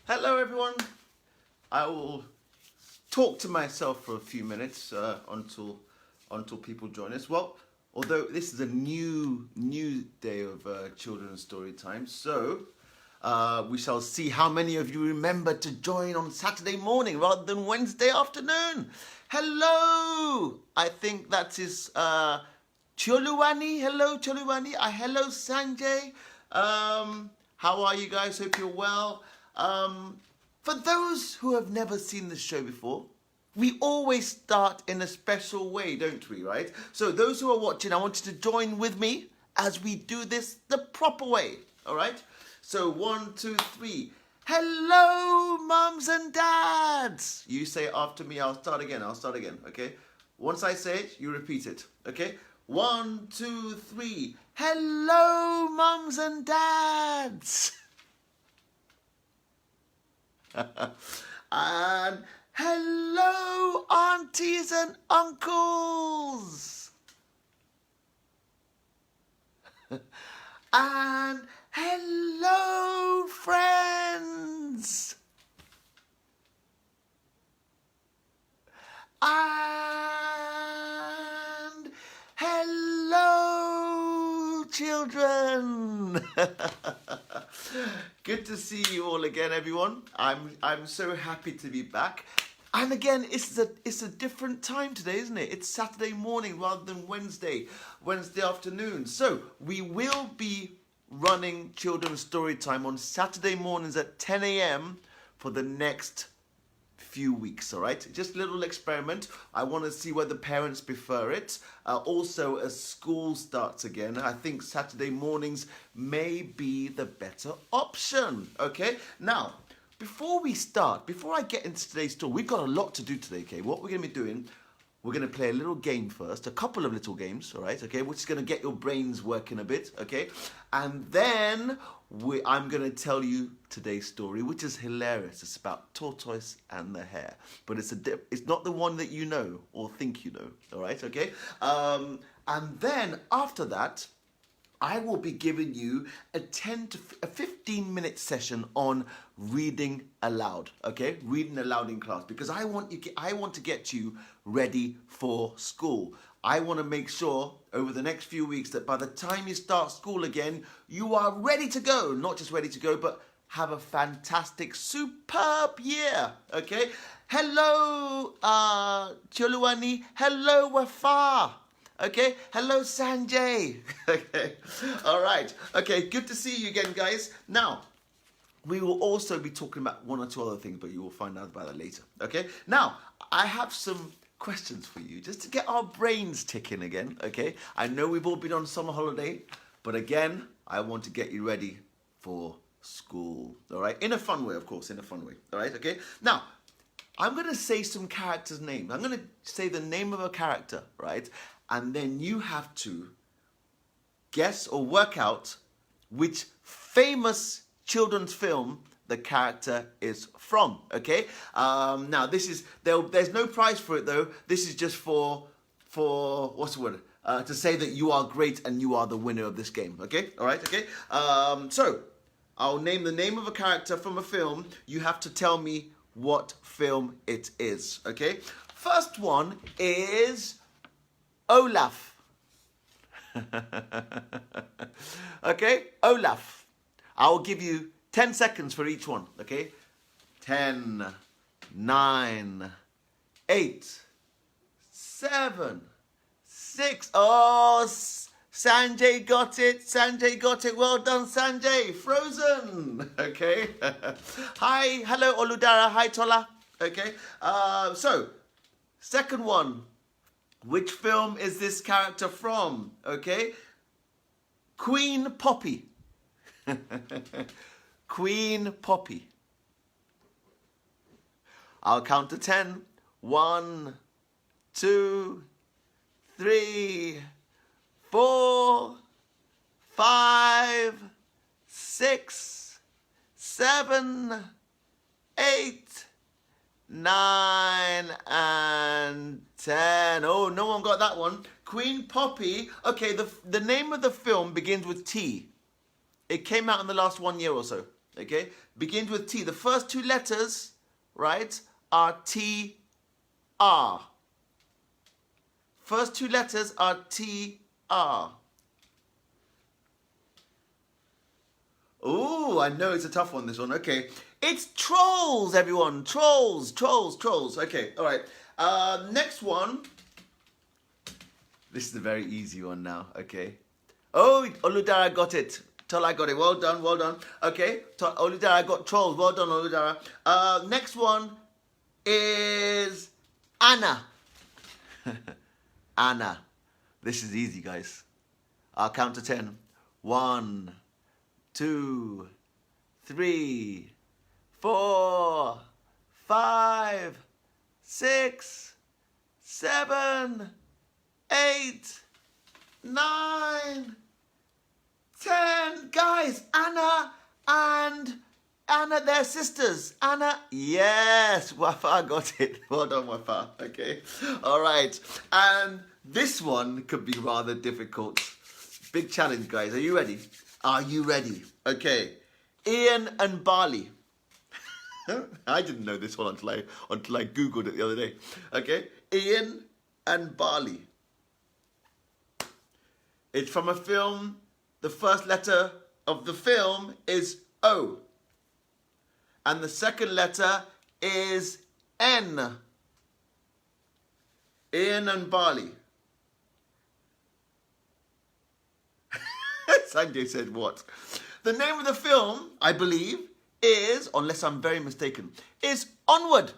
Hello everyone. I will talk to myself for a few minutes until people join us. Well, although this is a new day of children's story time, so we shall see how many of you remember to join on Saturday morning rather than Wednesday afternoon. Hello, I think that is Choluwani. Hello, Choluwani. Hello, Sanjay. How are you guys? Hope you're well. For those who have never seen this show before, we always start in a special way, don't we, right? So those who are watching, I want you to join with me as we do this the proper way, all right? So 1, 2, 3. Hello, mums and dads. You say it after me. I'll start again, okay? Once I say it, you repeat it, okay? 1, 2, 3. Hello, mums and dads. And hello, aunties and uncles. And hello, friends. And hello, children. Good to see you all again, everyone. I'm so happy to be back. And again, it's a different time today, isn't it? It's Saturday morning rather than Wednesday afternoon. So we will be running children's story time on Saturday mornings at 10 a.m. for the next few weeks, all right? Just a little experiment. I want to see whether parents prefer it. Also, as school starts again, I think Saturday mornings may be the better option, okay? Now, before I get into today's story, we've got a lot to do today, okay? What we're going to be doing, we're going to play a little game first, a couple of little games, all right, okay, which is going to get your brains working a bit, okay? And then I'm going to tell you today's story, which is hilarious. It's about tortoise and the hare, but it's not the one that you know or think you know, all right, okay? And then after that, I will be giving you a 15-minute session on reading aloud, okay? Reading aloud in class, because I want to get you ready for school. I want to make sure over the next few weeks that by the time you start school again, you are ready to go. Not just ready to go, but have a fantastic, superb year, okay? Hello, Choluwani. Hello, Wafa. Okay, hello Sanjay. Okay, all right. Okay, good to see you again, guys. Now, we will also be talking about one or two other things, but you will find out about that later. Okay, now, I have some questions for you just to get our brains ticking again. Okay, I know we've all been on summer holiday, but again, I want to get you ready for school. All right, in a fun way, of course, in a fun way. All right, okay. Now, I'm going to say some characters' names. I'm going to say the name of a character, right? And then you have to guess or work out which famous children's film the character is from, okay? Now, there's no prize for it, though. This is just for what's the word? To say that you are great and you are the winner of this game, okay? All right, okay? So, I'll name the name of a character from a film. You have to tell me what film it is, okay? First one is Olaf. Okay, Olaf. I'll give you 10 seconds for each one, okay? 10, 9, 8, 7, 6. Oh, Sanjay got it. Sanjay got it. Well done, Sanjay. Frozen. Okay. Hi. Hello, Oludara. Hi, Tola. Okay. So, second one. Which film is this character from? Okay. Queen Poppy. Queen Poppy. I'll count to 10. 1, 2, 3, 4, 5, 6, 7, 8, 9, and 10. Oh, no one got that one. Queen Poppy. Okay, the name of the film begins with T. It came out in the last 1 year or so. Okay, begins with T. The first two letters, right, are T-R. First two letters are T-R. Ooh, I know it's a tough one, this one. Okay. It's trolls, everyone. Trolls, trolls, trolls. Okay, all right. Next one. This is a very easy one now, okay. Oh, Oludara got it. Tola got it. Well done, well done. Okay, Oludara got trolls. Well done, Oludara. Next one is Anna. Anna. This is easy, guys. I'll count to 10. 1, 2, 3, 4, 5, 6, 7, 8, 9, 10. Guys, Anna and Anna, they're sisters. Anna, yes, Wafa got it. Well done, Wafa. Okay, all right. And this one could be rather difficult. Big challenge, guys. Are you ready? Are you ready? Okay. Ian and Barley. I didn't know this one until I Googled it the other day. Okay. Ian and Barley. It's from a film. The first letter of the film is O. And the second letter is N. Ian and Barley. Sanjay said what? The name of the film, I believe, is, unless I'm very mistaken, is Onward.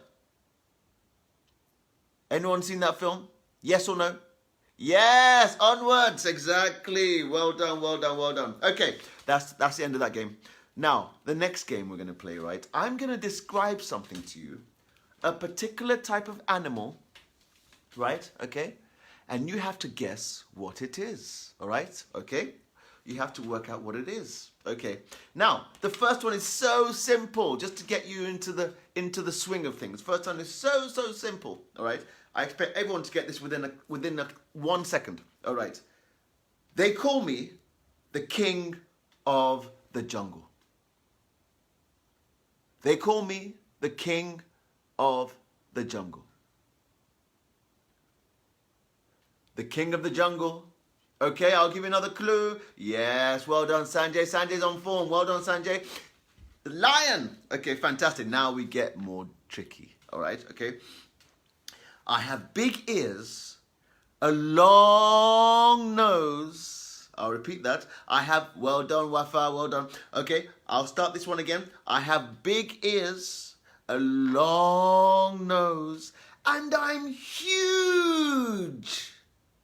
Anyone seen that film? Yes or no? Yes, Onwards, exactly. Well done, well done, well done. Okay, that's the end of that game. Now, the next game we're going to play, right? I'm going to describe something to you, a particular type of animal, right? Okay? And you have to guess what it is, all right? Okay? You have to work out what it is. Okay. Now, the first one is so simple, just to get you into the swing of things. First one is so simple. All right. I expect everyone to get this within 1 second. All right. They call me the king of the jungle. They call me the king of the jungle. The king of the jungle. Okay, I'll give you another clue. Yes, well done, Sanjay. Sanjay's on form. Well done, Sanjay. The lion. Okay, fantastic. Now we get more tricky. All right, okay. I have big ears, a long nose. I'll repeat that. I have, well done, Wafa, well done. Okay, I'll start this one again. I have big ears, a long nose, and I'm huge.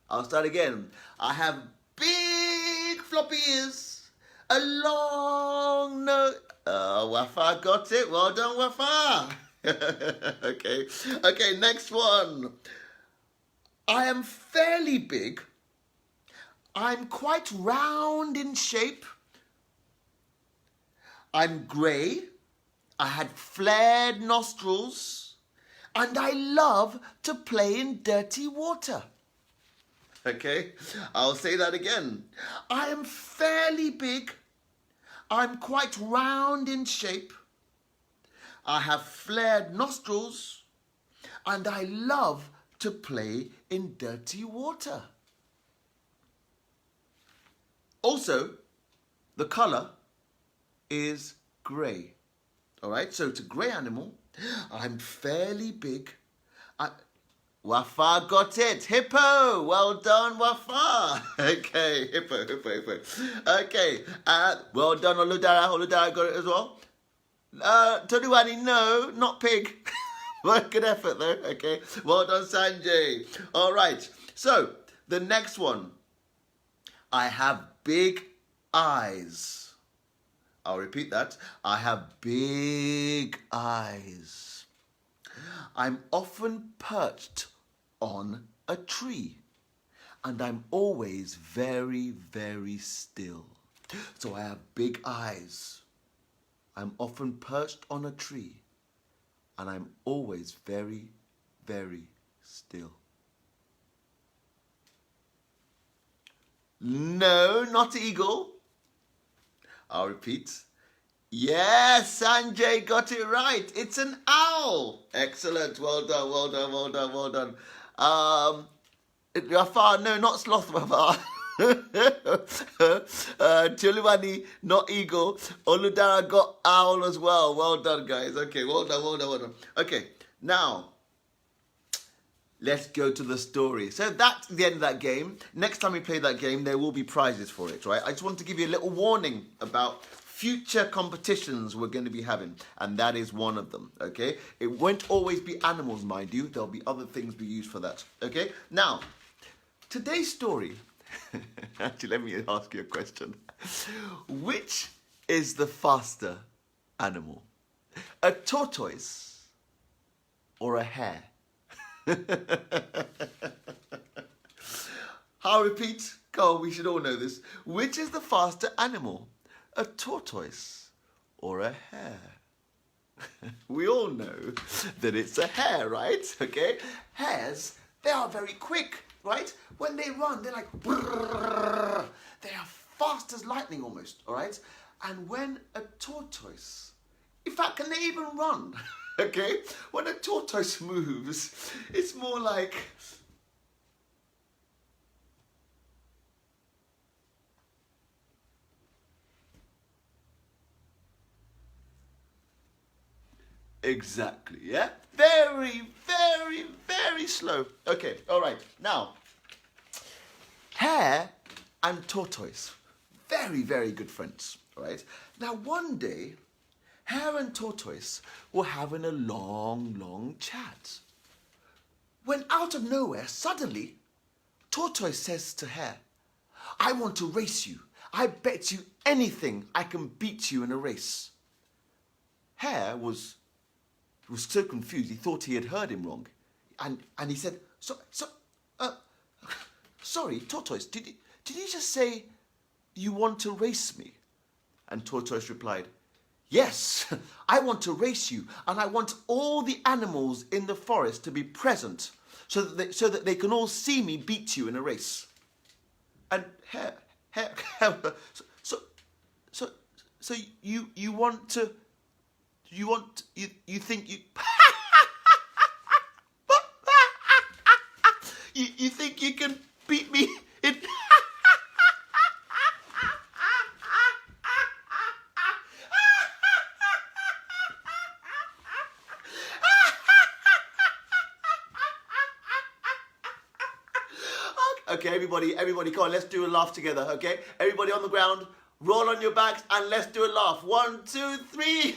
I'll start again. I have big floppy ears, a long nose. Wafa got it. Well done, Wafa. Okay, next one. I am fairly big. I'm quite round in shape. I'm grey. I had flared nostrils. And I love to play in dirty water. Okay, I'll say that again. I am fairly big. I'm quite round in shape. I have flared nostrils. And I love to play in dirty water. Also, the colour is grey. All right, so it's a grey animal. I'm fairly big. Wafa got it. Hippo. Well done, Wafa. Okay, hippo. Okay, well done, Oludara. Oludara got it as well. Toluwani, no, not pig. Well, good effort though. Okay, well done, Sanjay. All right, so the next one. I have big eyes. I'll repeat that. I have big eyes. I'm often perched on a tree. And I'm always very, very still. So I have big eyes. I'm often perched on a tree. And I'm always very, very still. No, not eagle. I'll repeat. Yes, Sanjay got it right. It's an owl. Excellent. Well done, well done, well done, well done. Rafar, no, not sloth, Rafar. Chulumani, not eagle. Oludara got owl as well. Well done, guys. Okay, well done, well done, well done. Okay, now let's go to the story. So that's the end of that game. Next time we play that game, there will be prizes for it, right? I just want to give you a little warning about future competitions we're going to be having, and that is one of them, okay? It won't always be animals, mind you. There'll be other things we use for that, okay? Now, today's story... Actually, let me ask you a question. Which is the faster animal? A tortoise or a hare? I'll repeat. Go on, we should all know this. Which is the faster animal? A tortoise or a hare? We all know that it's a hare, right? Okay? Hares, they are very quick, right? When they run, they're like... brrr. They are fast as lightning almost, all right? And when a tortoise... In fact, can they even run? Okay? When a tortoise moves, it's more like... Exactly, yeah? Very, very, very slow. Okay, all right. Now, hare and tortoise, very, very good friends, all right? Now, one day, hare and tortoise were having a long, long chat. When out of nowhere, suddenly, tortoise says to hare, I want to race you. I bet you anything I can beat you in a race. Hare was so confused, he thought he had heard him wrong. And he said, sorry, tortoise, did you just say you want to race me? And tortoise replied, yes, I want to race you, and I want all the animals in the forest to be present so that they can all see me beat you in a race. And hare, so you want to... You think you... you think you can beat me in... Okay, everybody, come on, let's do a laugh together, okay? Everybody on the ground, roll on your backs and let's do a laugh. 1, 2, 3...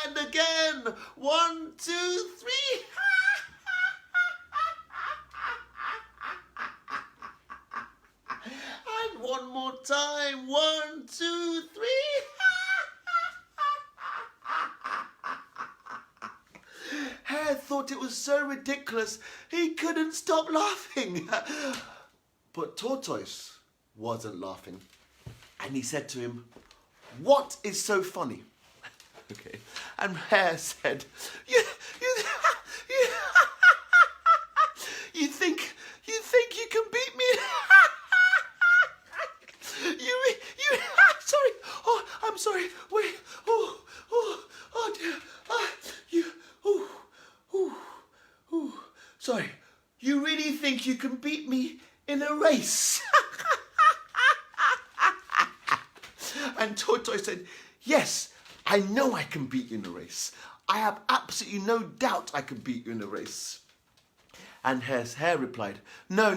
And again, 1, 2, 3. And one more time, 1, 2, 3. Hare thought it was so ridiculous, he couldn't stop laughing. But Tortoise wasn't laughing. And he said to him, what is so funny? Okay. And Hare said, you think you can beat me? Sorry. Oh, I'm sorry. Wait. Oh dear. Sorry. You really think you can beat me in a race? And Tortoise said, yes, I know I can beat you in a race. I have absolutely no doubt I can beat you in a race. And Hare replied, no,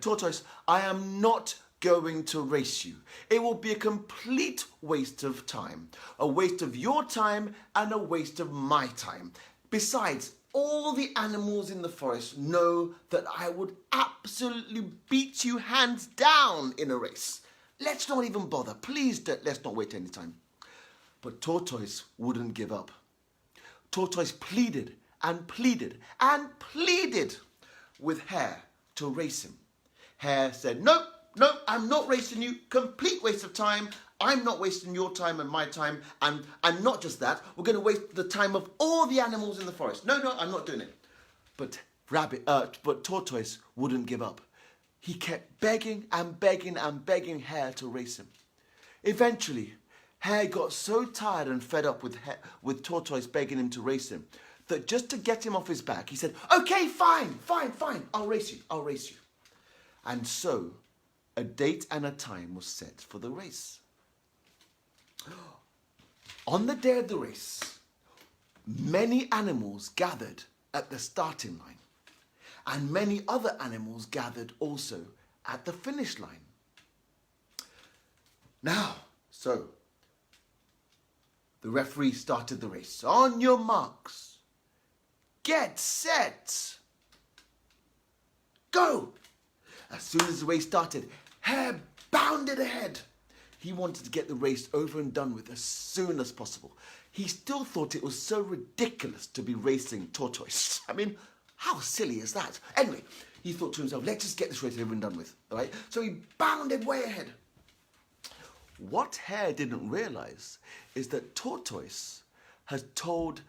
Tortoise, I am not going to race you. It will be a complete waste of time. A waste of your time and a waste of my time. Besides, all the animals in the forest know that I would absolutely beat you hands down in a race. Let's not even bother. Please, let's not wait any time. But Tortoise wouldn't give up. Tortoise pleaded and pleaded and pleaded with Hare to race him. Hare said, no, I'm not racing you. Complete waste of time. I'm not wasting your time and my time. And not just that, we're going to waste the time of all the animals in the forest. No, I'm not doing it. But Tortoise wouldn't give up. he kept begging and begging and begging Hare to race him. Eventually, Hare got so tired and fed up with Tortoise begging him to race him that just to get him off his back, he said, "Okay, fine, I'll race you. And so, a date and a time was set for the race. On the day of the race, many animals gathered at the starting line, and many other animals gathered also at the finish line. Now, so, the referee started the race. On your marks, get set, go! As soon as the race started, Hare bounded ahead. He wanted to get the race over and done with as soon as possible. He still thought it was so ridiculous to be racing Tortoise. I mean, how silly is that? Anyway, he thought to himself, let's just get this race over and done with, all right? So he bounded way ahead. What Hare didn't realize is that Tortoise had told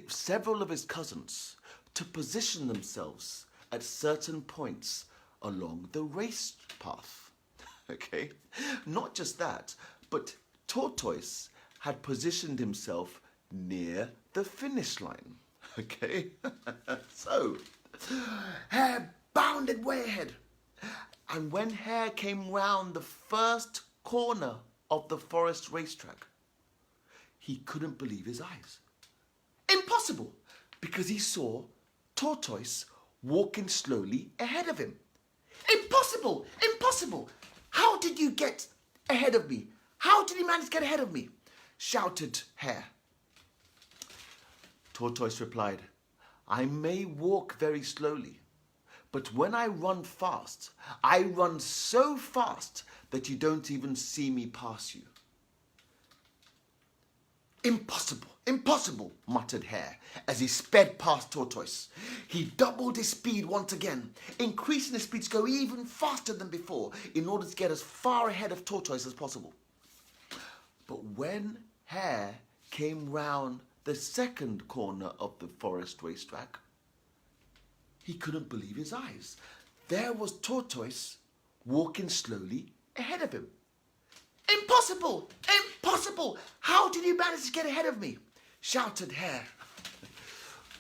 several of his cousins to position themselves at certain points along the race path. Okay? Not just that, but Tortoise had positioned himself near the finish line. Okay? So, Hare bounded way ahead. And when Hare came round the first corner of the forest racetrack, he couldn't believe his eyes. Impossible! Because he saw Tortoise walking slowly ahead of him. Impossible! Impossible! How did you get ahead of me? How did he manage to get ahead of me? Shouted Hare. Tortoise replied, I may walk very slowly, but when I run fast, I run so fast that you don't even see me pass you. Impossible, impossible, muttered Hare as he sped past Tortoise. He doubled his speed once again, increasing his speed to go even faster than before in order to get as far ahead of Tortoise as possible. But when Hare came round the second corner of the forest racetrack, he couldn't believe his eyes. There was Tortoise walking slowly ahead of him. Impossible! Impossible! How did you manage to get ahead of me? Shouted Hare.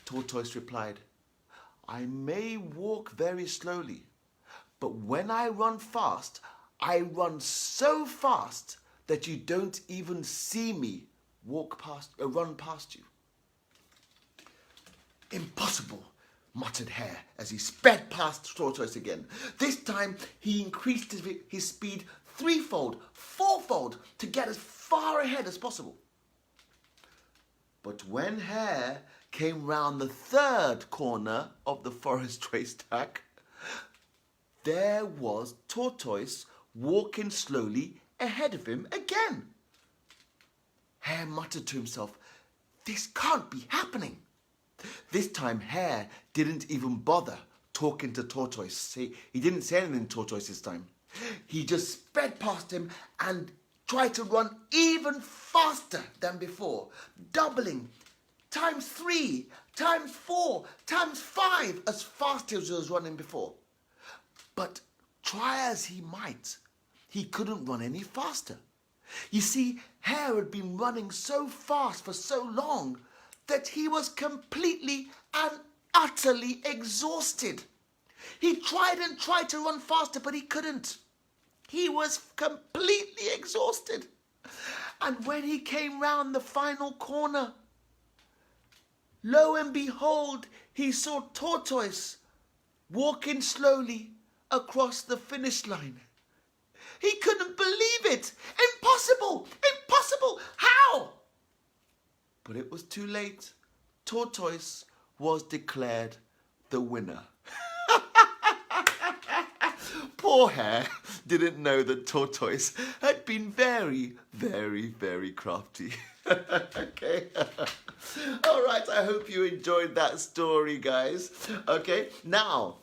Tortoise replied, I may walk very slowly, but when I run fast, I run so fast that you don't even see me run past you. Impossible, muttered Hare as he sped past Tortoise again. This time he increased his speed threefold, fourfold to get as far ahead as possible. But when Hare came round the third corner of the forest racetrack, there was Tortoise walking slowly ahead of him again. Hare muttered to himself, this can't be happening. This time Hare didn't even bother talking to Tortoise. He didn't say anything to Tortoise this time. He just sped past him and tried to run even faster than before, doubling, times 3, times 4, times 5, as fast as he was running before. But try as he might, he couldn't run any faster. You see, Hare had been running so fast for so long that he was completely and utterly exhausted. He tried and tried to run faster, but he couldn't. He was completely exhausted. And when he came round the final corner, lo and behold, he saw Tortoise walking slowly across the finish line. He couldn't believe it. Impossible! Impossible! How? But it was too late. Tortoise was declared the winner. Poor Hare didn't know that Tortoise had been very, very, very crafty. Okay. All right, I hope you enjoyed that story, guys. Okay, now,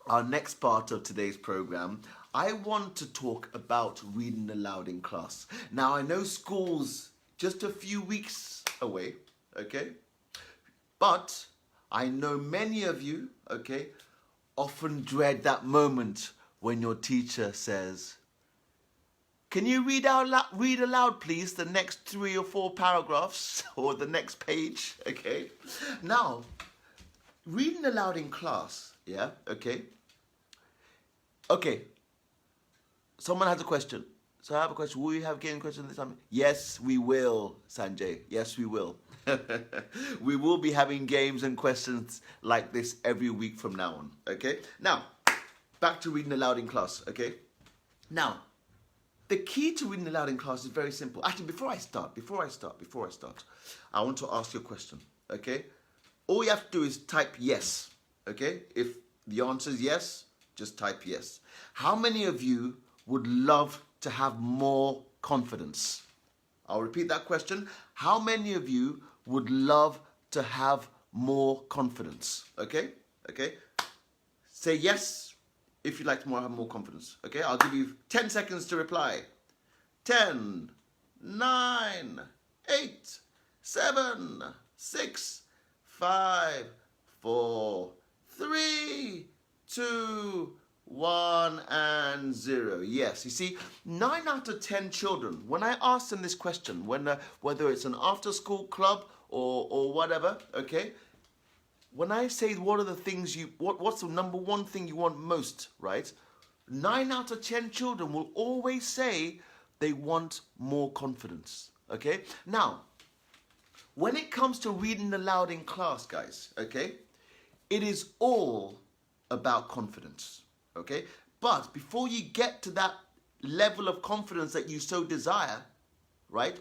our next part of today's program, I want to talk about reading aloud in class. Now, I know school's just a few weeks away, okay? But I know many of you, okay, often dread that moment when your teacher says, can you read aloud, please, the next 3 or 4 paragraphs or the next page, okay? Now, reading aloud in class, yeah, okay? Okay, someone has a question. So I have a question. Will you have game questions this time? Yes, we will, Sanjay. Yes, we will. We will be having games and questions like this every week from now on, okay? Now, back to reading aloud in class, okay? Now, the key to reading aloud in class is very simple. Actually, before I start, I want to ask you a question, okay? All you have to do is type yes, okay? If the answer is yes, just type yes. How many of you would love to have more confidence? I'll repeat that question. How many of you would love to have more confidence? Okay? Okay? Say yes if you'd like to have more confidence. Okay? I'll give you 10 seconds to reply. 10, 9, 8, 7, 6, 5, 4, 3, 2, 1 and 0. Yes, you see, 9 out of 10 children, when I ask them this question, whether it's an after-school club or whatever, okay, when I say what are the things what's the number one thing you want most, right? 9 out of 10 children will always say they want more confidence, okay? Now, when it comes to reading aloud in class, guys, okay, it is all about confidence, okay? But before you get to that level of confidence that you so desire, right,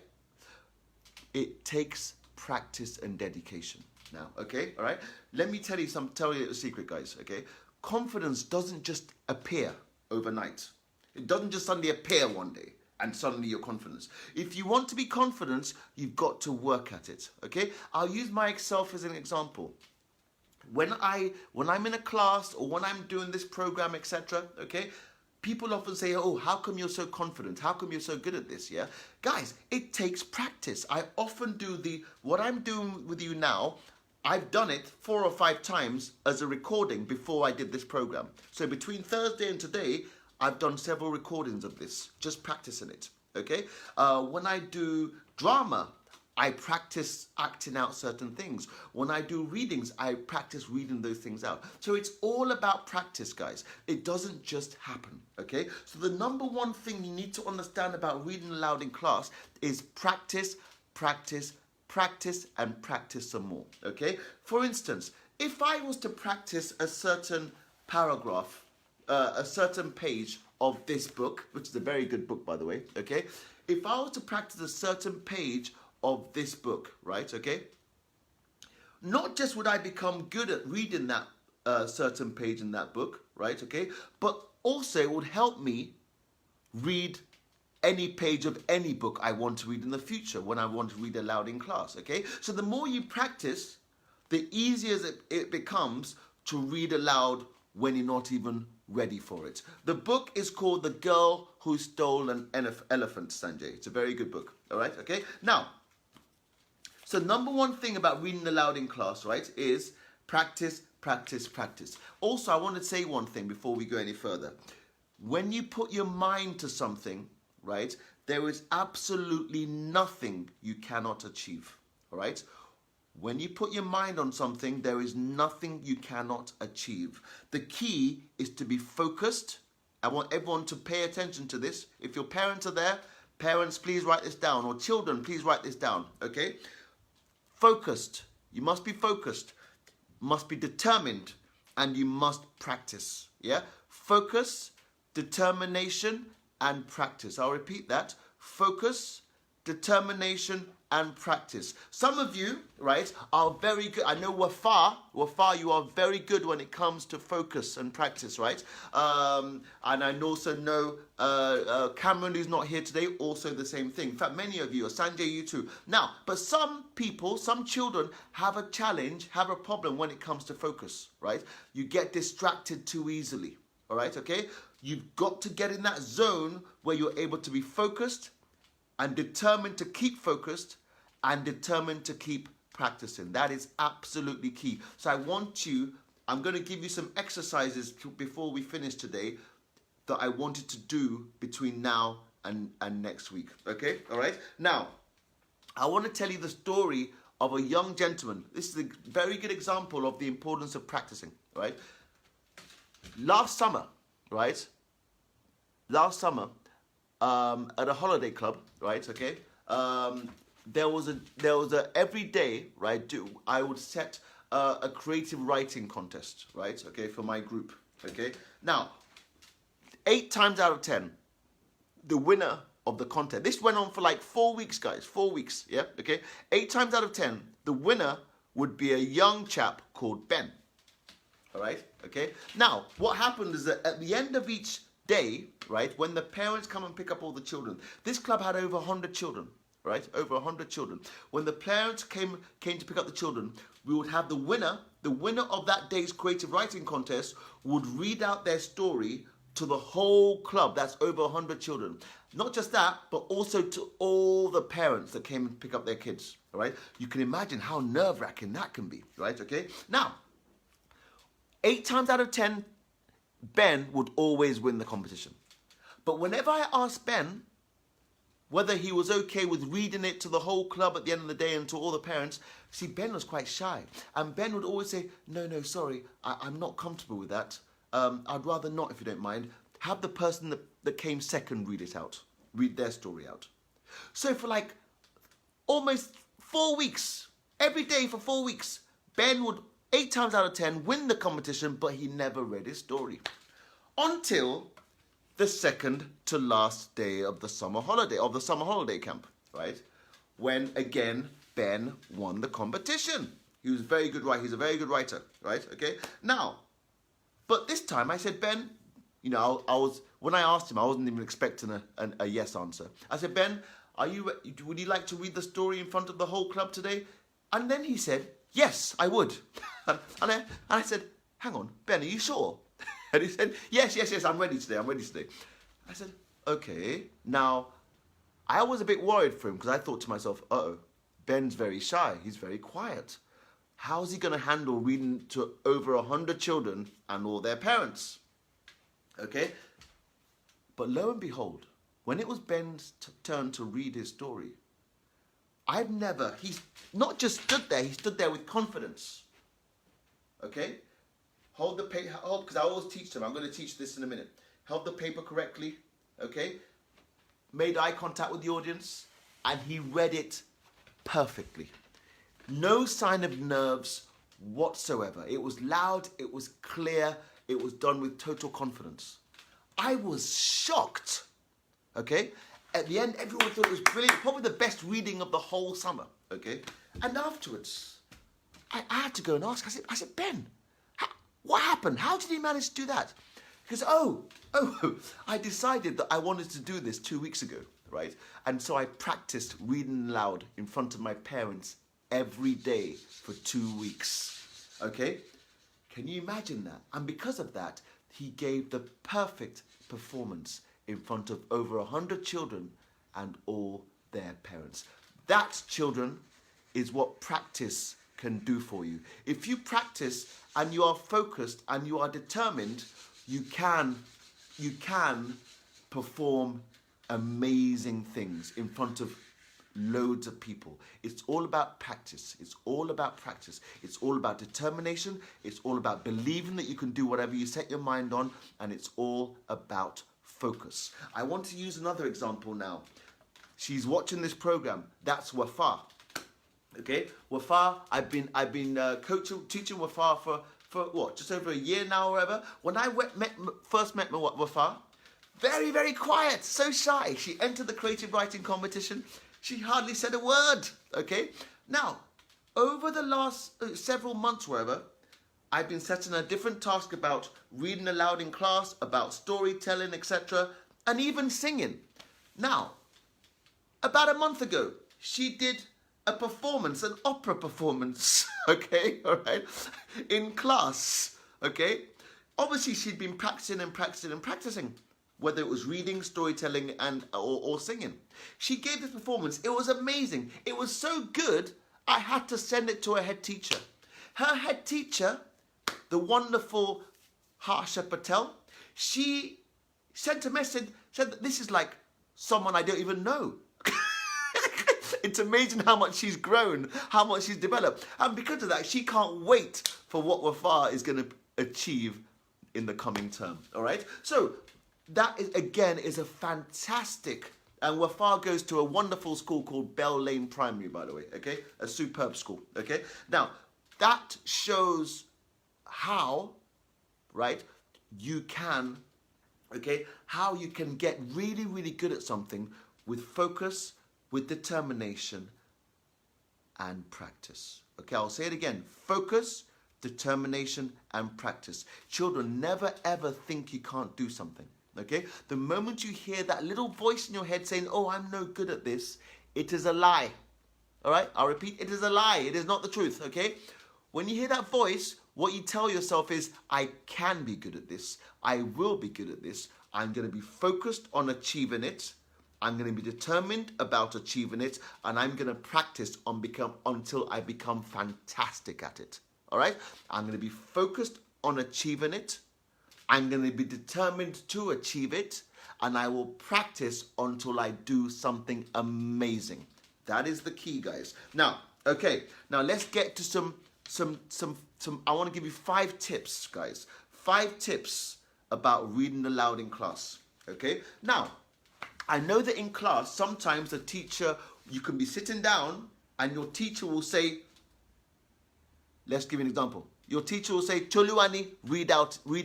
it takes practice and dedication. Now, okay, all right? Let me tell you a secret, guys, okay? Confidence doesn't just appear overnight. It doesn't just suddenly appear one day and suddenly you're confident. If you want to be confident, you've got to work at it, okay? I'll use myself as an example. When I'm in a class or when I'm doing this program, etc., okay, people often say, oh, how come you're so confident? How come you're so good at this, yeah? Guys, it takes practice. I often do what I'm doing with you now, I've done it 4 or 5 times as a recording before I did this program. So between Thursday and today, I've done several recordings of this, just practicing it, okay? When I do drama, I practice acting out certain things. When I do readings, I practice reading those things out. So it's all about practice, guys. It doesn't just happen, okay? So the number one thing you need to understand about reading aloud in class is practice, practice, practice, and practice some more, okay? For instance, if I was to practice a certain paragraph, a certain page of this book, which is a very good book, by the way, okay? If I was to practice a certain page of this book, right, okay? Not just would I become good at reading that certain page in that book, right, okay? But also it would help me read any page of any book I want to read in the future when I want to read aloud in class, okay? So the more you practice, the easier it becomes to read aloud when you're not even ready for it. The book is called The Girl Who Stole an Elephant, Sanjay. It's a very good book, all right, okay? Now, so number one thing about reading aloud in class, right, is practice, practice, practice. Also, I want to say one thing before we go any further. When you put your mind to something, right, there is absolutely nothing you cannot achieve, all right? When you put your mind on something, there is nothing you cannot achieve. The key is to be focused. I want everyone to pay attention to this. If your parents are there, parents, please write this down, or children, please write this down, okay? Focused. You must be focused, must be determined, and you must practice, yeah? Focus, determination, and practice. I'll repeat that. Focus, determination, and practice. Some of you, right, are very good. I know Wafar, you are very good when it comes to focus and practice, right? And I also know Cameron, who's not here today, also the same thing. In fact, many of you, or Sanjay, you too. Now, but some people, some children have a challenge, have a problem when it comes to focus, right? You get distracted too easily, all right, okay? You've got to get in that zone where you're able to be focused and determined to keep focused and determined to keep practicing. That is absolutely key. So I want you I'm going to give you some exercises before we finish today that I wanted to do between now and next week. Okay? All right? Now, I want to tell you the story of a young gentleman. This is a very good example of the importance of practicing, right? Last summer, right? Last summer, at a holiday club, right? Okay, there was a every day, right? I would set a creative writing contest, right? Okay, for my group. Okay, now 8 times out of 10, the winner of the contest. This went on for like 4 weeks, guys. 4 weeks, yeah? Okay? 8 times out of 10, the winner would be a young chap called Ben. All right? Okay? Now, what happened is that at the end of each day, right, when the parents come and pick up all the children, this club had over 100 children, right? Over 100 children. When the parents came to pick up the children, we would have the winner of that day's creative writing contest would read out their story to the whole club. That's over 100 children. Not just that, but also to all the parents that came and pick up their kids, all right? You can imagine how nerve-wracking that can be, right? Okay? Now, 8 times out of 10, Ben would always win the competition. But whenever I asked Ben whether he was okay with reading it to the whole club at the end of the day and to all the parents, see, Ben was quite shy. And Ben would always say, no, sorry, I'm not comfortable with that. I'd rather not, if you don't mind. Have the person that came second read it out. Read their story out. So for like almost 4 weeks, every day for 4 weeks, Ben would 8 times out of 10 win the competition, but he never read his story. Until the second to last day of the summer holiday camp, right? When again, Ben won the competition. He was very good, right? He's a very good writer, right? Okay. Now, but this time I said, Ben, you know, when I asked him, I wasn't even expecting a yes answer. I said, Ben, would you like to read the story in front of the whole club today? And then he said, yes, I would. and I said, hang on, Ben, are you sure? And he said, yes, I'm ready today. I said, okay. Now, I was a bit worried for him because I thought to myself, uh-oh, Ben's very shy. He's very quiet. How's he going to handle reading to over 100 children and all their parents? Okay? But lo and behold, when it was Ben's turn to read his story, he's not just stood there, he stood there with confidence. Okay? Hold the paper, because I always teach them, I'm going to teach this in a minute. Held the paper correctly, okay? Made eye contact with the audience, and he read it perfectly. No sign of nerves whatsoever. It was loud, it was clear, it was done with total confidence. I was shocked, okay? At the end, everyone thought it was brilliant, probably the best reading of the whole summer, okay? And afterwards, I had to go and ask, I said, Ben, what happened? How did he manage to do that? He goes, oh, I decided that I wanted to do this 2 weeks ago, right? And so I practiced reading loud in front of my parents every day for 2 weeks, okay? Can you imagine that? And because of that, he gave the perfect performance in front of over 100 children and all their parents. That, children, is what practice can do for you. If you practice and you are focused and you are determined, you can perform amazing things in front of loads of people. It's all about practice. It's all about practice. It's all about determination. It's all about believing that you can do whatever you set your mind on, and it's all about focus. I want to use another example now. She's watching this program. That's Wafa. Okay, Wafa. I've been teaching Wafa for what, just over a year now or whatever. When I first met Wafa, very, very quiet, so shy. She entered the creative writing competition. She hardly said a word, okay? Now, over the last several months, wherever, I've been setting a different task about reading aloud in class, about storytelling, etc., and even singing. Now, about a month ago, she did a performance, an opera performance, okay, all right, in class, okay? Obviously, she'd been practicing, whether it was reading, storytelling, or singing. She gave this performance. It was amazing. It was so good, I had to send it to her head teacher. Her head teacher the wonderful Harsha Patel, she sent a message, said that this is like someone I don't even know. It's amazing how much she's grown, how much she's developed. And because of that, she can't wait for what Wafa is going to achieve in the coming term. All right? So that, is, again, is a fantastic... And Wafa goes to a wonderful school called Bell Lane Primary, by the way, okay? A superb school, okay? Now, that shows how, right, you can, okay, how you can get really, really good at something with focus, with determination, and practice. Okay, I'll say it again. Focus, determination, and practice. Children, never, ever think you can't do something. Okay? The moment you hear that little voice in your head saying, oh, I'm no good at this, it is a lie. All right? I'll repeat, it is a lie. It is not the truth. Okay? When you hear that voice, what you tell yourself is, I can be good at this. I will be good at this. I'm going to be focused on achieving it. I'm going to be determined about achieving it. And I'm going to practice until I become fantastic at it. All right? I'm going to be focused on achieving it. I'm going to be determined to achieve it, and I will practice until I do something amazing. That is the key, guys. Now, okay, now let's get to some I want to give you 5 tips, guys. 5 tips about reading aloud in class, okay? Now, I know that in class, sometimes the teacher, you can be sitting down, and your teacher will say, let's give you an example. Your teacher will say, Toluwani, read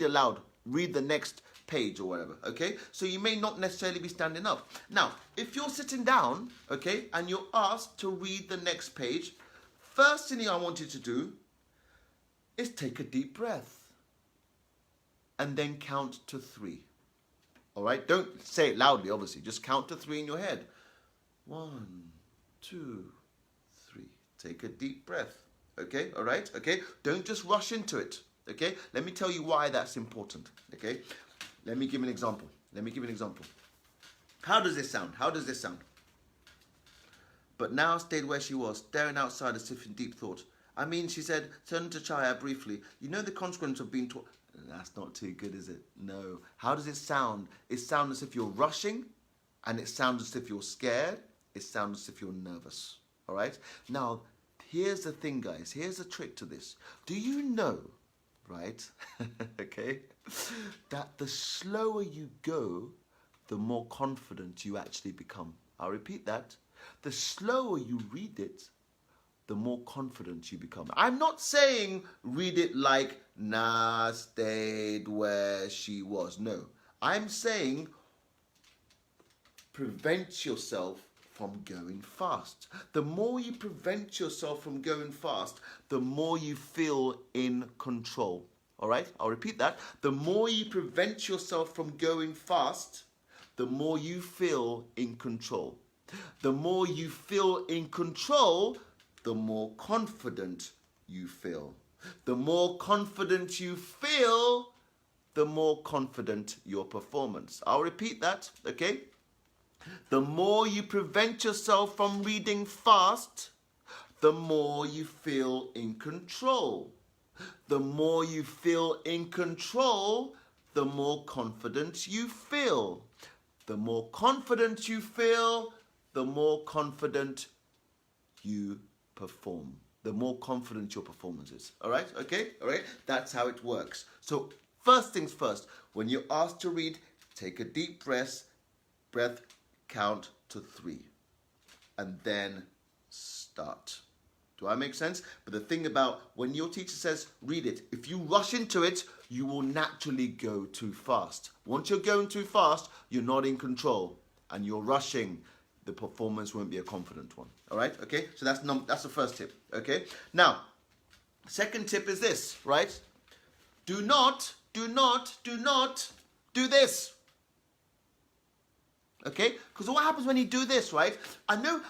aloud. Read the next page or whatever, okay? So you may not necessarily be standing up. Now, if you're sitting down, okay, and you're asked to read the next page, first thing I want you to do is take a deep breath and then count to 3. All right? Don't say it loudly, obviously. Just count to 3 in your head. 1, 2, 3. Take a deep breath. Okay? All right? Okay? Don't just rush into it. Okay? Let me tell you why that's important. Okay? Let me give an example. How does this sound? But now stayed where she was, staring outside as if in deep thought. I mean, she said, turning to Chaya briefly, you know the consequence of being taught... That's not too good, is it? No. How does it sound? It sounds as if you're rushing, and it sounds as if you're scared. It sounds as if you're nervous. All right? Now, here's the thing, guys. Here's a trick to this. Do you know... right? Okay? That the slower you go, the more confident you actually become. I'll repeat that. The slower you read it, the more confident you become. I'm not saying read it like, nah, stayed where she was. No. I'm saying prevent yourself from going fast. The more you prevent yourself from going fast, the more you feel in control. All right? I'll repeat that. The more you prevent yourself from going fast, the more you feel in control. The more you feel in control, the more confident you feel. The more confident you feel, the more confident your performance. I'll repeat that, okay? The more you prevent yourself from reading fast, the more you feel in control. The more you feel in control, the more confident you feel. The more confident you feel, the more confident you perform. The more confident your performance is. All right? Okay? All right? That's how it works. So first things first, when you're asked to read, take a deep breath, count to 3, and then start. Do I make sense? But the thing about when your teacher says read it, if you rush into it, you will naturally go too fast. Once you're going too fast, you're not in control and you're rushing. The performance won't be a confident one. All right? Okay? So that's the first tip. Okay? Now, second tip is this, right? Do not do this. Okay? Because what happens when you do this, right? I know,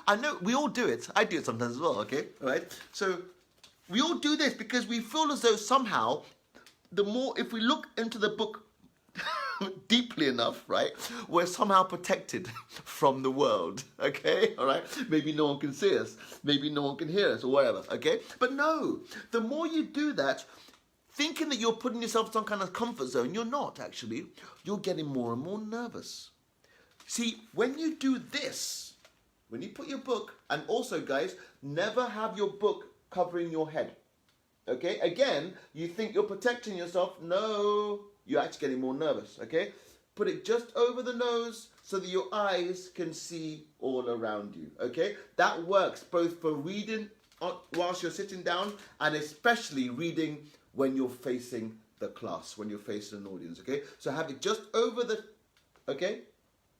we all do it. I do it sometimes as well, okay? All right? So, we all do this because we feel as though somehow, if we look into the book deeply enough, right, we're somehow protected from the world, okay? All right? Maybe no one can see us. Maybe no one can hear us or whatever, okay? But no, the more you do that, thinking that you're putting yourself in some kind of comfort zone. You're not, actually. You're getting more and more nervous. See, when you do this, when you put your book, and also, guys, never have your book covering your head. Okay? Again, you think you're protecting yourself. No, you're actually getting more nervous. Okay? Put it just over the nose so that your eyes can see all around you. Okay? That works both for reading whilst you're sitting down, and especially reading when you're facing the class, when you're facing an audience. Okay? So have it just over the, okay?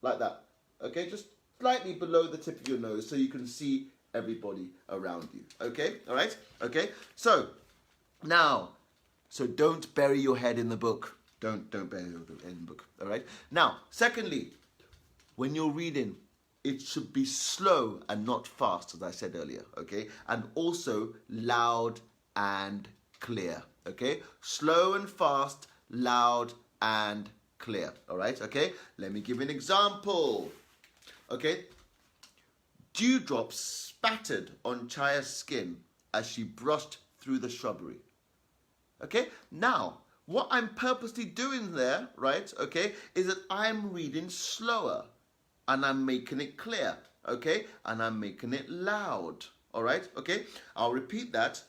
Like that. Okay? Just slightly below the tip of your nose so you can see everybody around you. Okay? All right? Okay? So, now, so don't bury your head in the book. Don't bury your head in the book. All right? Now, secondly, when you're reading, it should be slow and not fast, as I said earlier. Okay? And also loud and clear. Okay? Slow and fast, loud and clear. All right? Okay? Let me give you an example. Okay? Dewdrops spattered on Chaya's skin as she brushed through the shrubbery. Okay? Now, what I'm purposely doing there, right, okay, is that I'm reading slower and I'm making it clear, okay, and I'm making it loud, all right, okay? I'll repeat that.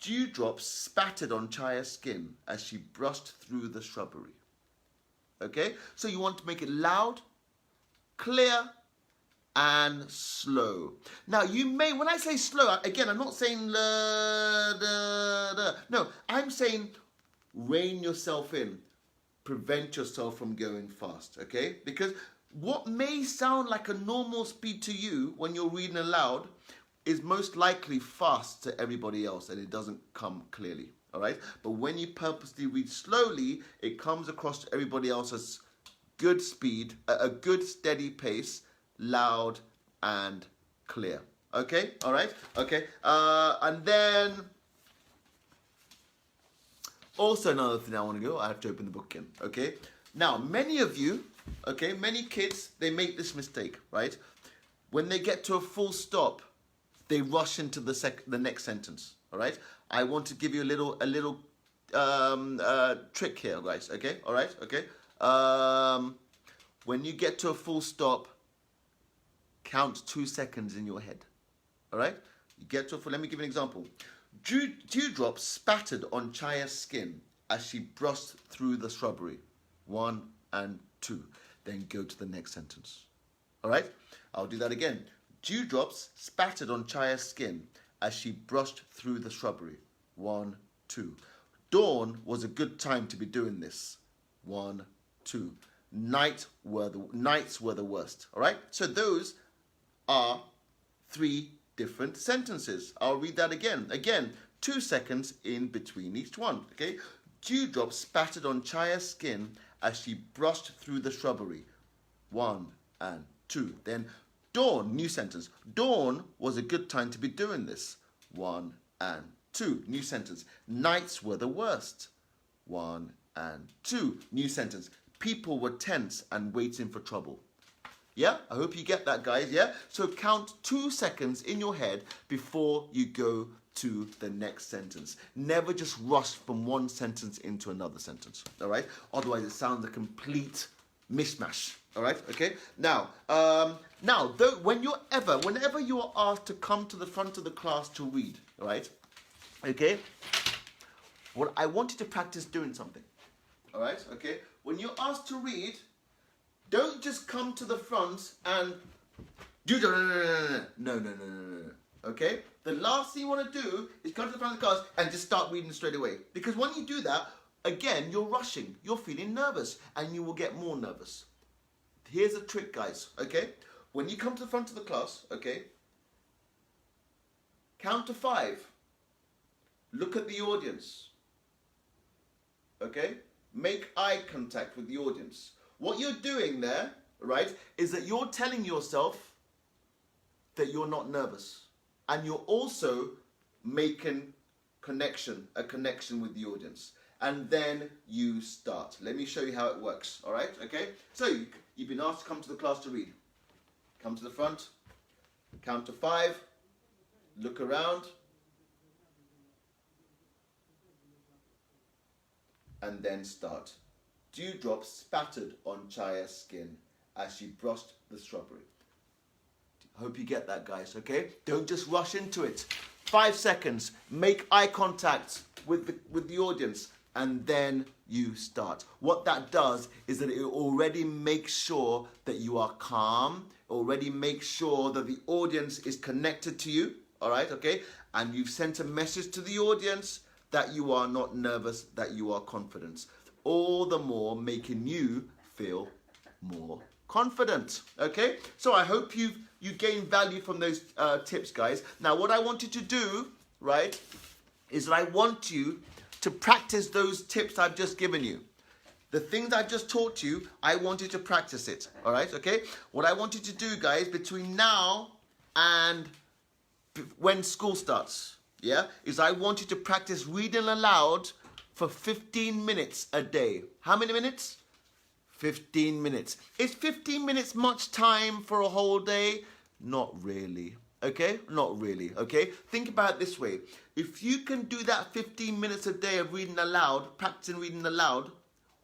Dewdrops spattered on Chaya's skin as she brushed through the shrubbery. Okay? So you want to make it loud, clear, and slow. Now you may, when I say slow, again, I'm not saying la, da, da. No, I'm saying rein yourself in. Prevent yourself from going fast, okay? Because what may sound like a normal speed to you when you're reading aloud is most likely fast to everybody else, and it doesn't come clearly, all right? But when you purposely read slowly, it comes across to everybody else as good speed, a good steady pace, loud and clear. Okay, all right, okay. And then also another thing I want to go, I have to open the book again. Okay, now many of you, okay, many kids, they make this mistake, right? When they get to a full stop, they rush into the next sentence. All right, I want to give you a little trick here, guys. Okay, all right, okay. When you get to a full stop, count 2 seconds in your head. All right? You get to let me give you an example. Dewdrops spattered on Chaya's skin as she brushed through the shrubbery. 1 and 2. Then go to the next sentence. All right? I'll do that again. Dewdrops spattered on Chaya's skin as she brushed through the shrubbery. 1, 2. Dawn was a good time to be doing this. 1, 2. Nights were the worst. All right? So those are 3 different sentences. I'll read that again. Again, 2 seconds in between each one. Okay? Dewdrops spattered on Chaya's skin as she brushed through the shrubbery. 1 and 2. Then dawn, new sentence. Dawn was a good time to be doing this. 1 and 2. New sentence. Nights were the worst. 1 and 2. New sentence. People were tense and waiting for trouble. Yeah, I hope you get that, guys, yeah? So count 2 seconds in your head before you go to the next sentence. Never just rush from one sentence into another sentence, all right? Otherwise, it sounds a complete mishmash, all right? Okay? Now, whenever you are asked to come to the front of the class to read, all right? Okay? Well, I want you to practice doing something, all right? Okay? When you're asked to read, don't just come to the front and do no. Okay? The last thing you want to do is come to the front of the class and just start reading straight away. Because when you do that, again, you're rushing. You're feeling nervous and you will get more nervous. Here's a trick, guys. Okay? When you come to the front of the class, okay? Count to 5. Look at the audience. Okay? Make eye contact with the audience. What you're doing there, right, is that you're telling yourself that you're not nervous. And you're also making a connection with the audience. And then you start. Let me show you how it works, all right, okay? So you've been asked to come to the class to read. Come to the front, count to 5, look around. and then start. Dewdrops spattered on Chaya's skin as she brushed the strawberry. Hope you get that, guys, okay? Don't just rush into it. 5 seconds. Make eye contact with the audience, and then you start. What that does is that it already makes sure that you are calm, already makes sure that the audience is connected to you, all right, okay? And you've sent a message to the audience that you are not nervous, that you are confident. All the more making you feel more confident, okay? So I hope you gain value from those tips, guys. Now, what I want you to do, right, is that I want you to practice those tips I've just given you. The things I've just taught you, I want you to practice it, all right, okay? What I want you to do, guys, between now and when school starts, yeah, is I want you to practice reading aloud for 15 minutes a day. How many minutes? 15 minutes. Is 15 minutes much time for a whole day? Not really. Okay? Not really. Okay? Think about it this way. If you can do that 15 minutes a day of reading aloud, practicing reading aloud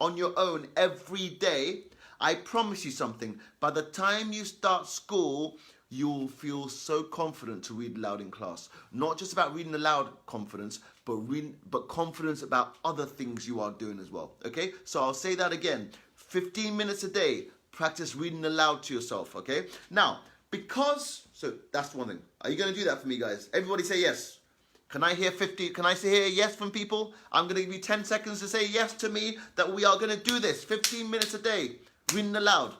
on your own every day, I promise you something. By the time you start school, you'll feel so confident to read aloud in class. Not just about reading aloud confidence, but confidence about other things you are doing as well. Okay? So I'll say that again. 15 minutes a day, practice reading aloud to yourself, okay? Now, so that's one thing. Are you going to do that for me, guys? Everybody say yes. Can I hear yes from people? I'm going to give you 10 seconds to say yes to me that we are going to do this. 15 minutes a day, reading aloud.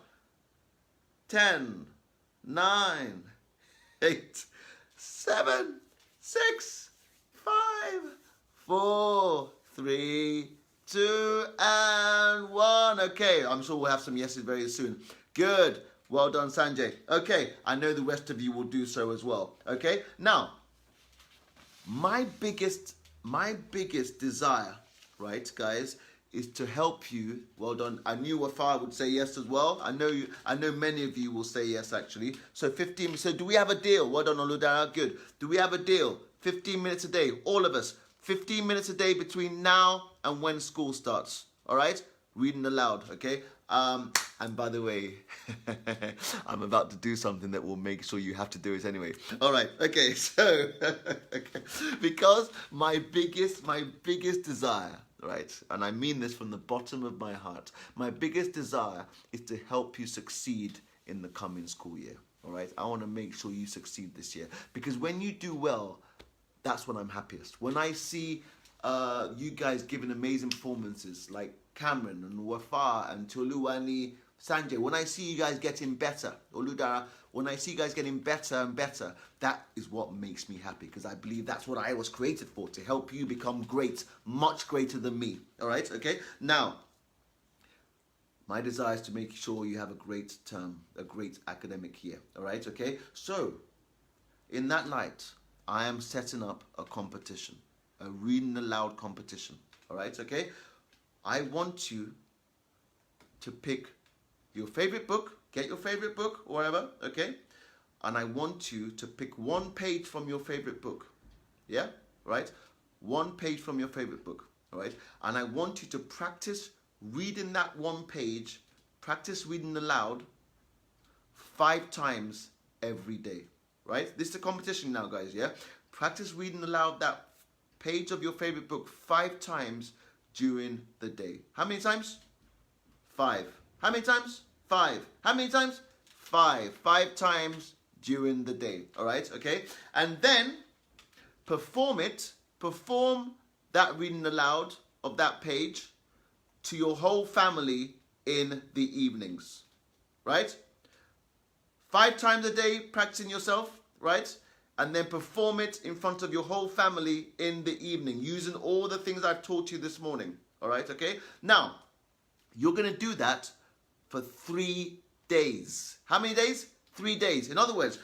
10, 9, 8, 7, 6, 5, 4, 3, 2, and 1. Okay, I'm sure we'll have some yeses very soon. Good. Well done, Sanjay. Okay, I know the rest of you will do so as well. Okay, now, my biggest desire, right, guys, is to help you. Well done. I knew Wafar would say yes as well. I know many of you will say yes, actually. So 15. So do we have a deal? Well done, Oludara. Good. Do we have a deal? 15 minutes a day, all of us. 15 minutes a day between now and when school starts. All right? Reading aloud, okay? And by the way, I'm about to do something that will make sure you have to do it anyway. All right, okay, so, okay. Because my biggest desire, right, and I mean this from the bottom of my heart, my biggest desire is to help you succeed in the coming school year, all right? I want to make sure you succeed this year. Because when you do well, that's when I'm happiest. When I see you guys giving amazing performances like Cameron and Wafar and Toluwani, Sanjay, when I see you guys getting better, Oludara, when I see you guys getting better and better, that is what makes me happy, because I believe that's what I was created for, to help you become great, much greater than me. All right, okay? Now, my desire is to make sure you have a great term, a great academic year. All right, okay? So, in that light, I am setting up a competition, a reading aloud competition. All right, okay? I want you to pick your favorite book, get your favorite book, or whatever, okay? And I want you to pick one page from your favorite book, yeah? Right? One page from your favorite book, all right? And I want you to practice reading that one page, practice reading aloud 5 times every day, right? This is a competition now, guys, yeah? Practice reading aloud that page of your favorite book 5 times during the day. How many times? 5. How many times? 5. How many times? 5. 5 times during the day. All right, okay? And then perform that reading aloud of that page to your whole family in the evenings, right? 5 times a day practicing yourself, right? And then perform it in front of your whole family in the evening, using all the things I've taught you this morning. All right, okay? Now, you're going to do that for 3 days. How many days? 3 days. In other words,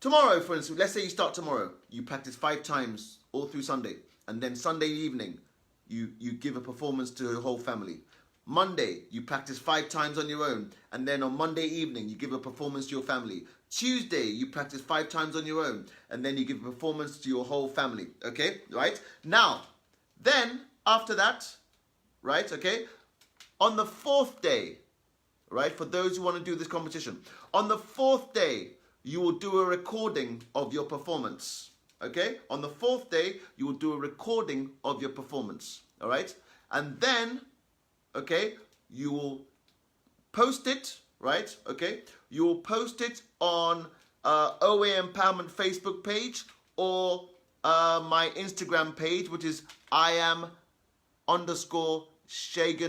tomorrow, for instance, let's say you start tomorrow. You practice 5 times all through Sunday. And then Sunday evening, you give a performance to your whole family. Monday, you practice 5 times on your own. And then on Monday evening, you give a performance to your family. Tuesday, you practice 5 times on your own. And then you give a performance to your whole family. Okay? Right? Now, then after that, right, okay, on the 4th day, right, for those who want to do this competition, on the 4th day, you will do a recording of your performance, okay? On the 4th day, you will do a recording of your performance, all right? And then, okay, you will post it, right, okay? You will post it on OA Empowerment Facebook page or my Instagram page, which is @Shagun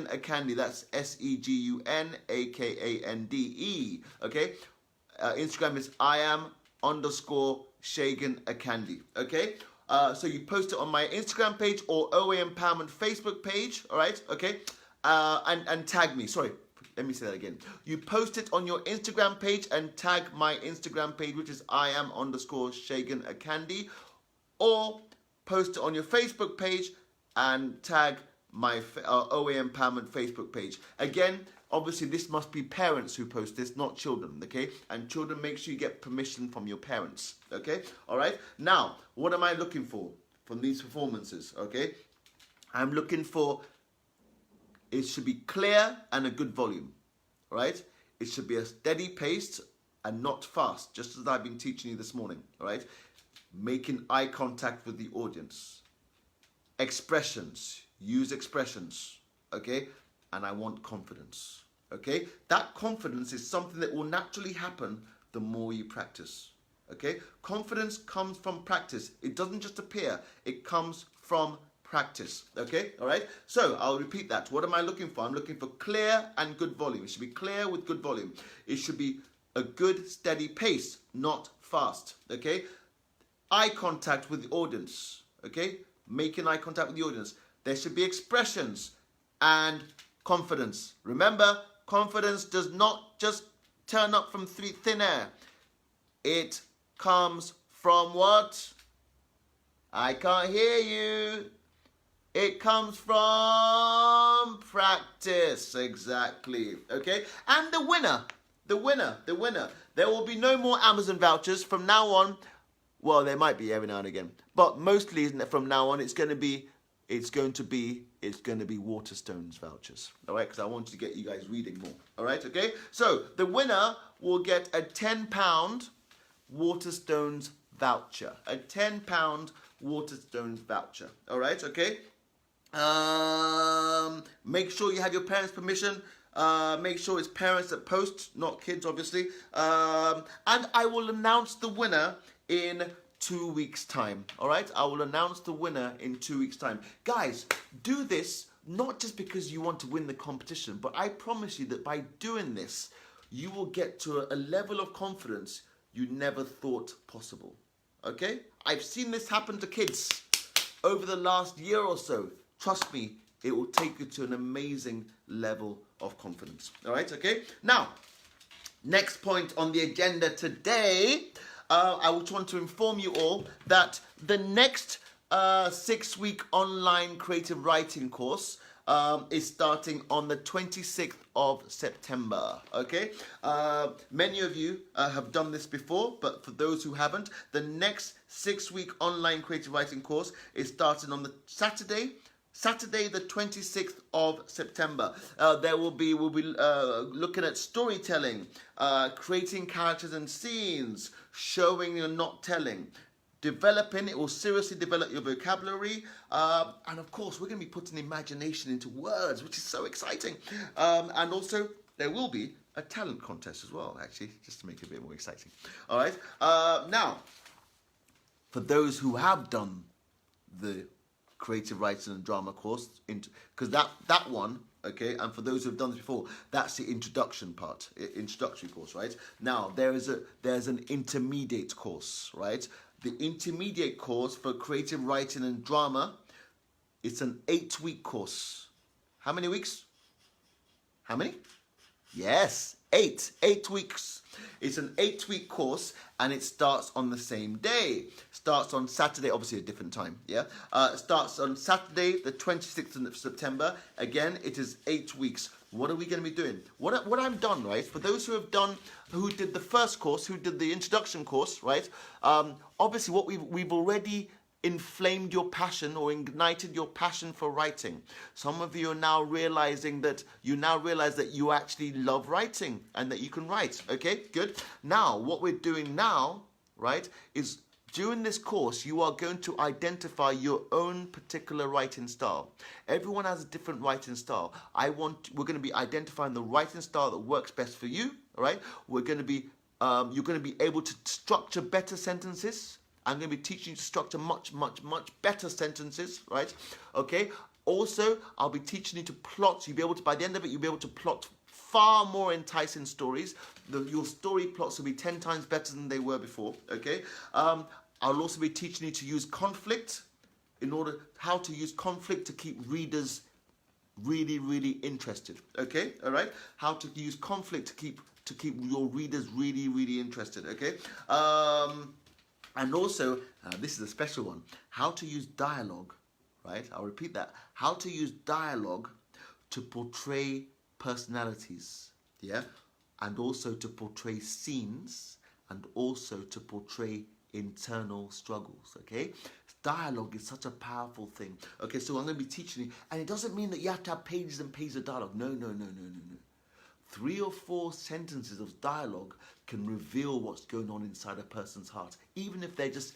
Akande. That's SEGUNAKANDE. Okay. Instagram is @Shagun Akande. Okay. So you post it on my Instagram page or OA Empowerment Facebook page. All right. Okay. And tag me. Sorry. Let me say that again. You post it on your Instagram page and tag my Instagram page, which is @Shagun Akande, or post it on your Facebook page and tag my OA Empowerment Facebook page. Again, obviously this must be parents who post this, not children, okay? And children, make sure you get permission from your parents, okay? All right? Now, what am I looking for from these performances, okay? I'm looking for, it should be clear and a good volume, right? It should be a steady pace and not fast, just as I've been teaching you this morning, all right? Making eye contact with the audience. Expressions. Use expressions, okay? And I want confidence, okay? That confidence is something that will naturally happen the more you practice, okay? Confidence comes from practice. It doesn't just appear. It comes from practice, okay? All right? So I'll repeat that. What am I looking for? I'm looking for clear and good volume. It should be clear with good volume. It should be a good, steady pace, not fast, okay? Eye contact with the audience, okay? Making eye contact with the audience. There should be expressions and confidence. Remember, confidence does not just turn up from thin air. It comes from what? I can't hear you. It comes from practice. Exactly. Okay? And the winner. There will be no more Amazon vouchers from now on. Well, there might be every now and again, but mostly from now on, it's going to be Waterstones vouchers. All right, because I want to get you guys reading more. All right, okay. So the winner will get a £10 Waterstones voucher. A £10 Waterstones voucher. All right, okay. Make sure you have your parents' permission. Make sure it's parents that post, not kids, obviously. And I will announce the winner in 2 weeks' time. All right, I will announce the winner in 2 weeks' time. Guys, do this not just because you want to win the competition, but I promise you that by doing this, you will get to a level of confidence you never thought possible. Okay? I've seen this happen to kids over the last year or so. Trust me, it will take you to an amazing level of confidence. All right? Okay? Now, next point on the agenda today, I would want to inform you all that the next 6-week online creative writing course is starting on the 26th of September, okay? Many of you have done this before, but for those who haven't, the next 6-week online creative writing course is starting on the Saturday the 26th of September. We'll be looking at storytelling, creating characters and scenes, showing and not telling, developing. It will seriously develop your vocabulary, and of course we're going to be putting imagination into words, which is so exciting. And also there will be a talent contest as well, actually, just to make it a bit more exciting. All right. Now, for those who have done the creative writing and drama course, because that one, okay, and for those who have done this before, that's the introductory course, right? Now there's an intermediate course, right? The intermediate course for creative writing and drama, it's an 8-week course. How many weeks? How many? Yes, 8 weeks. It's an 8-week course, and it starts on the same day. Starts on Saturday, obviously a different time, yeah? Starts on Saturday, the 26th of September. Again, it is 8 weeks. What are we going to be doing? What I've done, right, for those who did the first course, who did the introduction course, right, obviously what we've already inflamed your passion or ignited your passion for writing. Some of you are now realizing that you actually love writing and that you can write. Okay, good. Now, what we're doing now, right, is during this course, you are going to identify your own particular writing style. Everyone has a different writing style. We're going to be identifying the writing style that works best for you. All right. You're going to be able to structure better sentences. I'm going to be teaching you to structure much better sentences. Right. Okay. Also, I'll be teaching you to plot. You'll be able to, by the end of it, you'll be able to plot far more enticing stories. Your story plots will be 10 times better than they were before. Okay. I'll also be teaching you to use conflict how to use conflict to keep readers really interested. Okay, all right. How to use conflict to keep your readers really interested. Okay. And also, this is a special one. How to use dialogue. Right. I'll repeat that. How to use dialogue to portray personalities. Yeah. And also to portray scenes, and also to portray internal struggles. Okay, dialogue is such a powerful thing. Okay, so I'm going to be teaching you, and it doesn't mean that you have to have pages and pages of dialogue. No. 3 or 4 sentences of dialogue can reveal what's going on inside a person's heart, even if they're just,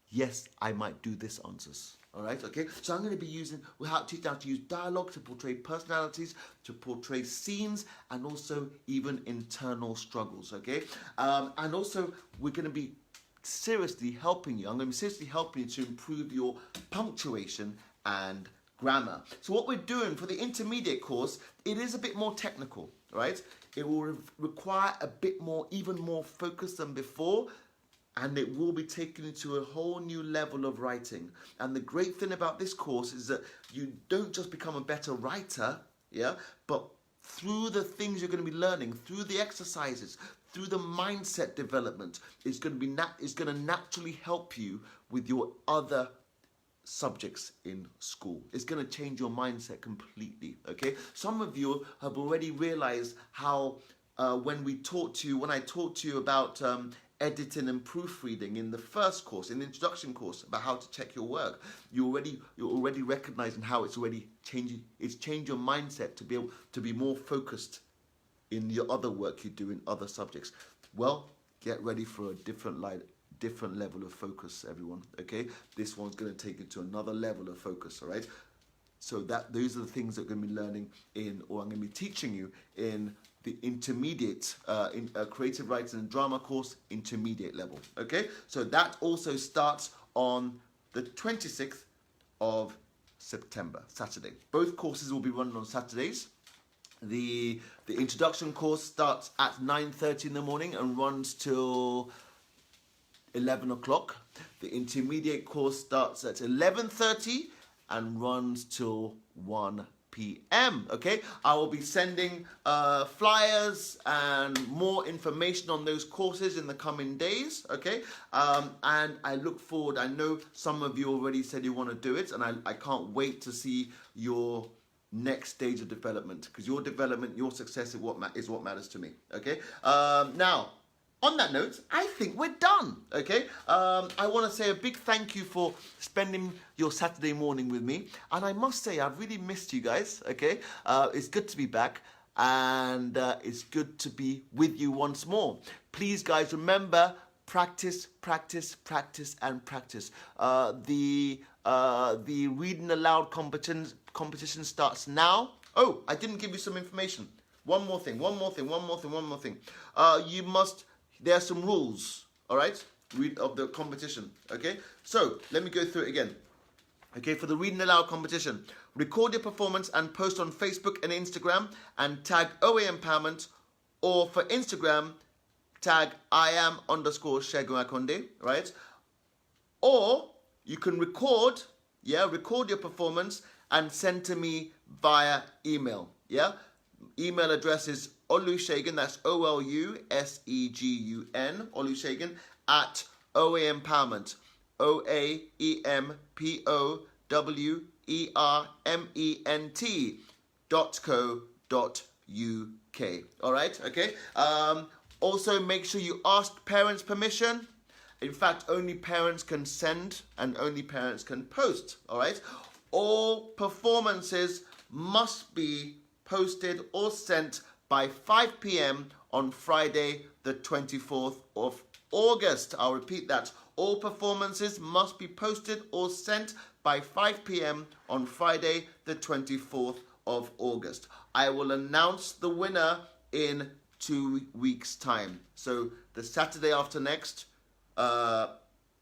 yes, I might do this answers. All right, okay. So I'm going to be teaching how to use dialogue to portray personalities, to portray scenes, and also even internal struggles. Okay, and also we're going to be seriously helping you. I'm going to be seriously helping you to improve your punctuation and grammar. So what we're doing for the intermediate course, it is a bit more technical, right? It will require a bit more, even more focus than before. And it will be taken into a whole new level of writing. And the great thing about this course is that you don't just become a better writer, yeah, but through the things you're going to be learning, through the exercises, through the mindset development, it's going to naturally help you with your other subjects in school. It's going to change your mindset completely. Okay, some of you have already realized how when I talked to you about editing and proofreading in the first course, in the introduction course, about how to check your work, you're already recognizing how it's changed your mindset to be able to be more focused in your other work you do in other subjects. Well, get ready for a different level of focus, everyone. Okay, this one's going to take you to another level of focus. All right. So those are the things that we're going to be learning or I'm going to be teaching you in the intermediate, in a creative writing and drama course, intermediate level. Okay, so that also starts on the 26th of September, Saturday. Both courses will be running on Saturdays. The introduction course starts at 9:30 in the morning and runs till 11 o'clock. The intermediate course starts at 11:30 and runs till 1 p.m. Okay, I will be sending flyers and more information on those courses in the coming days. Okay, and I look forward. I know some of you already said you want to do it, and I can't wait to see your next stage of development, because your development, your success is what matters to me. Okay, now, on that note, I think we're done. Okay, I want to say a big thank you for spending your Saturday morning with me, and I must say I've really missed you guys. Okay, it's good to be back, and it's good to be with you once more. Please, guys, remember, practice, and practice. The reading aloud competition starts now. Oh, I didn't give you some information. One more thing. There are some rules, all right, of the competition, okay? So, let me go through it again. Okay, for the Reading Aloud competition, record your performance and post on Facebook and Instagram and tag OA Empowerment, or for Instagram, tag IAM_Segun Akonde, right? Or you can record your performance and send to me via email, yeah? Email address is Olusegun, that's OLUSEGUN, Olusegun, at OA Empowerment, OAEMPOWERMENT.co.uk. All right, okay. Also, make sure you ask parents' permission, In fact, only parents can send and only parents can post, all right? All performances must be posted or sent by 5 p.m. on Friday, the 24th of August. I'll repeat that. All performances must be posted or sent by 5 p.m. on Friday, the 24th of August. I will announce the winner in 2 weeks' time. So the Saturday after next,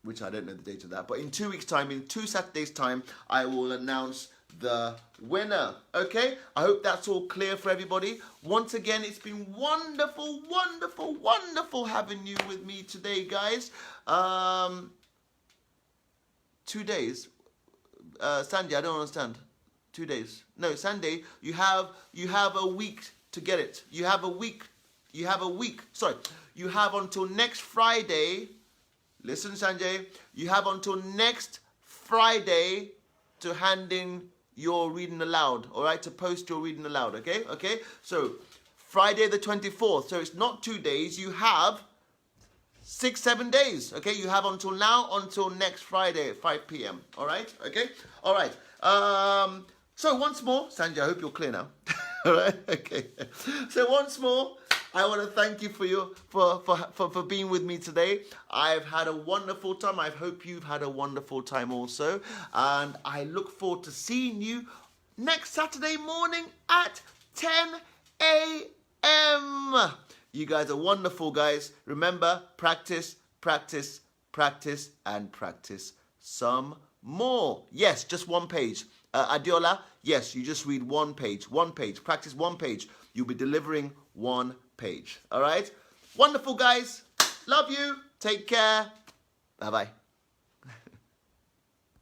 which I don't know the date of that, but in 2 weeks' time, in 2 Saturdays' time, I will announce the winner. Okay? I hope that's all clear for everybody. Once again, it's been wonderful, wonderful, wonderful having you with me today, guys. 2 days. Sandy, I don't understand. 2 days. No, Sandy, you have a week to get it. You have a week. Sorry. You have until next Friday. Listen, Sanjay. You have until next Friday to hand in your reading aloud. All right, to post your reading aloud. Okay. Okay. So Friday the 24th. So it's not 2 days. You have 6-7 days. Okay. You have until now, until next Friday at 5 p.m. All right. Okay. All right. So once more, Sanjay, I hope you're clear now. All right. Okay. So once more, I want to thank you for being with me today. I've had a wonderful time. I hope you've had a wonderful time also. And I look forward to seeing you next Saturday morning at 10 a.m. You guys are wonderful, guys. Remember, practice, practice, practice, and practice some more. Yes, just one page. Adiola, yes, you just read one page. Practice one page. You'll be delivering one page. All right? Wonderful, guys. Love you. Take care. Bye-bye.